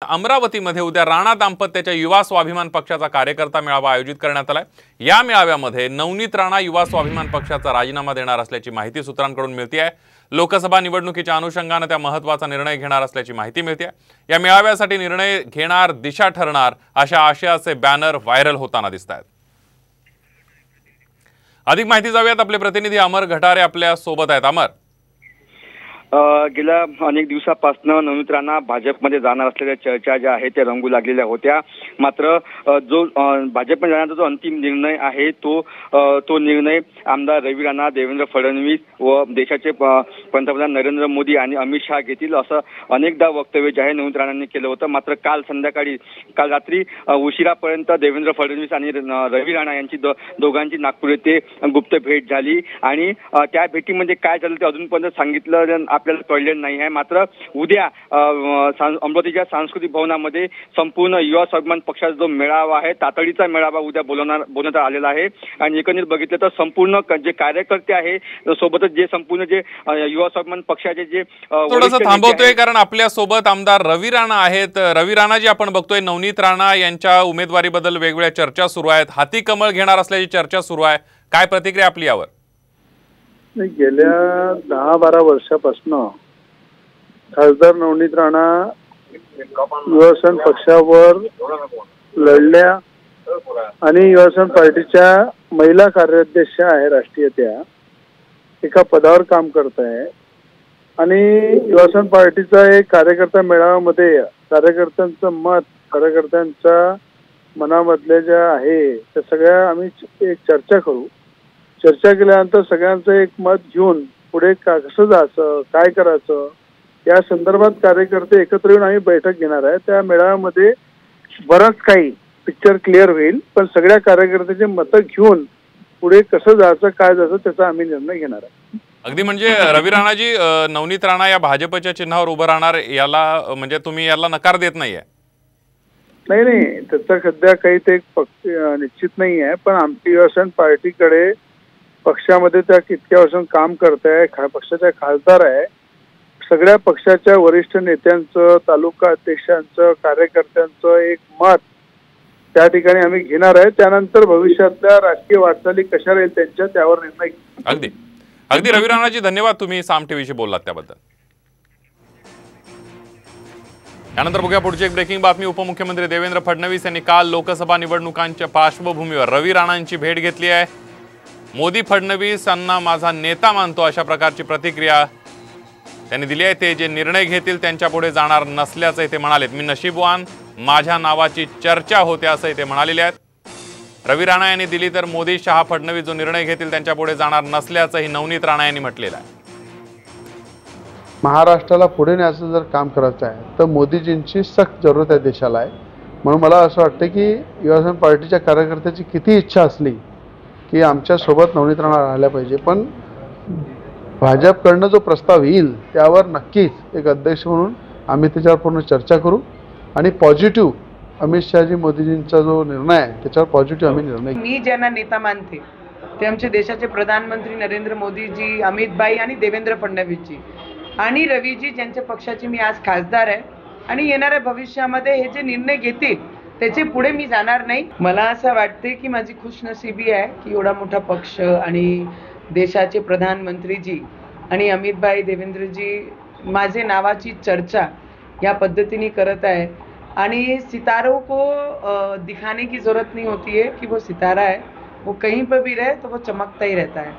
अमरावतीमध्ये उद्या राणा दाम्पत्याच्या युवा स्वाभिमान पक्षाचा कार्यकर्ता मेळावा आयोजित करण्यात आलाय। या मेळाव्यामध्ये नवनीत राणा युवा स्वाभिमान पक्षाचा राजीनामा देणार असल्याची माहिती सूत्रांकडून मिळते आहे। लोकसभा निवडणुकीच्या अनुषंगाने त्या महत्त्वाचा निर्णय घेणार असल्याची माहिती मिळते आहे। या मेळाव्यासाठी निर्णय घेणार दिशा ठरणार अशा आशयाचे बॅनर व्हायरल होताना दिसतात। अधिक माहिती जाऊयात, आपले प्रतिनिधी अमर घटारे आपल्या सोबत आहेत। अमर, गेल्या अनेक दिवसापासून नवनीत राणा भाजपमध्ये जाणार असलेल्या चर्चा ज्या आहेत त्या रंगू लागलेल्या होत्या। मात्र जो भाजपमध्ये जाण्याचा जो अंतिम निर्णय आहे तो निर्णय आमदार रवी राणा, देवेंद्र फडणवीस व देशाचे पंतप्रधान नरेंद्र मोदी आणि अमित शहा घेतील असं अनेकदा वक्तव्य जे आहे नवनीत राणांनी केलं होतं। मात्र काल रात्री उशिरापर्यंत देवेंद्र फडणवीस आणि रवी राणा यांची दोघांची नागपूर येथे गुप्त भेट झाली आणि त्या भेटीमध्ये काय झालं ते अजूनपर्यंत सांगितलं आपल्याला कळलेलं नाही आहे। मात्र उद्या अमरावतीच्या सांस्कृतिक भवनामध्ये संपूर्ण युवा स्वाभिमान पक्षाचा जो मेळावा आहे, तातडीचा मेळावा उद्या बोलवण्यात आलेला आहे। आणि एकंदरीत बघितलं तर संपूर्ण जे कार्यकर्ते आहे सोबतच जे संपूर्ण जे युवा स्वाभिमान पक्षाचे जे थोडंसं थांबवतोय कारण आपल्या सोबत आमदार रवी राणा आहेत। रवी राणा जी आपण बघतोय, नवनीत राणा यांच्या उमेदवारीबद्दल वेगवेगळ्या चर्चा सुरू आहेत, हाती कमळ घेणार असल्याची चर्चा सुरू आहे, काय प्रतिक्रिया आपली यावर? गेल्या 10-12 वर्षापासून खासदार नवनीत राणा युवासेना पक्षावर लढल्या आणि युवासेना पार्टीच्या महिला कार्याध्यक्ष आहे राष्ट्रीय, त्या एका पदावर काम करत आहे आणि युवासेना पार्टीचा एक कार्यकर्ता मेळाव्यामध्ये कार्यकर्त्यांचं मत, कार्यकर्त्यांच्या मनामधल्या ज्या आहे त्या सगळ्या आम्ही एक चर्चा केल्यानंतर सगळ्यांचं एक मत घेऊन पुढे कसं जायचं, काय करायचं या संदर्भात कार्यकर्ते एकत्र येऊन आम्ही बैठक घेणार आहे। त्या मेळाव्यामध्ये बरंच काही पिक्चर क्लिअर होईल, पण सगळ्या कार्यकर्त्याचे मतं घेऊन पुढे कसं जायचं, काय जायचं त्याचा आम्ही निर्णय घेणार आहे। अगदी म्हणजे रवी राणाजी, नवनीत राणा या भाजपच्या चिन्हावर उभं राहणार याला म्हणजे तुम्ही याला नकार देत नाहीये? नाही, त्याचा सध्या काही ते निश्चित नाही आहे, पण आमची युवासेना पार्टीकडे पक्षामध्ये त्या कितक्या वर्षांपासून काम करत आहे, पक्षाच्या खासदार आहे, सगळ्या पक्षाच्या वरिष्ठ नेत्यांचं, तालुका अध्यक्षांचं, कार्यकर्त्यांचं एक मत त्या ठिकाणी आम्ही घेणार आहे। त्यानंतर भविष्यातल्या राजकीय वाटचाली कशा राहील त्यांच्या त्यावर निर्णय। अगदी रवी राणाजी, धन्यवाद, तुम्ही साम टीव्हीशी बोललात त्याबद्दल। यानंतर बघूया पुढची एक ब्रेकिंग बातमी। उपमुख्यमंत्री देवेंद्र फडणवीस यांनी काल लोकसभा निवडणुकांच्या पार्श्वभूमीवर रवी राणांची भेट घेतली आहे। मोदी फडणवीसांना माझा नेता मानतो अशा प्रकारची प्रतिक्रिया त्यांनी दिली आहे। ते जे निर्णय घेतील त्यांच्या पुढे जाणार नसल्याचं ते म्हणालेत। मी नशीबवान, माझ्या नावाची चर्चा होते असं ते म्हणालेले आहेत। रवी राणा यांनी दिली तर मोदी, शहा, फडणवीस जो निर्णय घेतील त्यांच्या पुढे जाणार नसल्याचंही नवनीत राणा यांनी म्हटलेलं आहे। महाराष्ट्राला पुढे न्यायचं जर काम करायचं आहे तर मोदीजींची सख्त जरूरत आहे देशाला आहे। म्हणून मला असं वाटतं की युवासेना पार्टीच्या कार्यकर्त्याची किती इच्छा असली की आमच्या सोबत नवनीत राणा राहिल्या पाहिजे, पण भाजपकडनं जो प्रस्ताव येईल त्यावर नक्कीच एक अध्यक्ष म्हणून आम्ही त्याच्यावर पूर्ण चर्चा करू आणि पॉझिटिव्ह अमित शहाजी मोदीजींचा जो निर्णय आहे त्याच्यावर पॉझिटिव्ह आम्ही निर्णय घेऊ। मी ज्यांना नेता मानते ते आमचे देशाचे प्रधानमंत्री नरेंद्र मोदीजी, अमितभाई आणि देवेंद्र फडणवीसजी आणि रवीजी, ज्यांच्या पक्षाची मी आज खासदार आहे आणि येणाऱ्या भविष्यामध्ये हे जे निर्णय घेतील त्याचे पुढे मी जाणार नाही। मला असं वाटते की माझी खुशनसीबी आहे की एवढा मोठा पक्ष आणि देशाचे प्रधानमंत्रीजी आणि अमितभाई, देवेंद्रजी माझे नावाची चर्चा या पद्धतीने करत आहे आणि सितारों को दिखाने की जरूरत नहीं होती है कि वो सितारा है, वो कहीं पर भी रहे तो वो चमकता ही रहता है।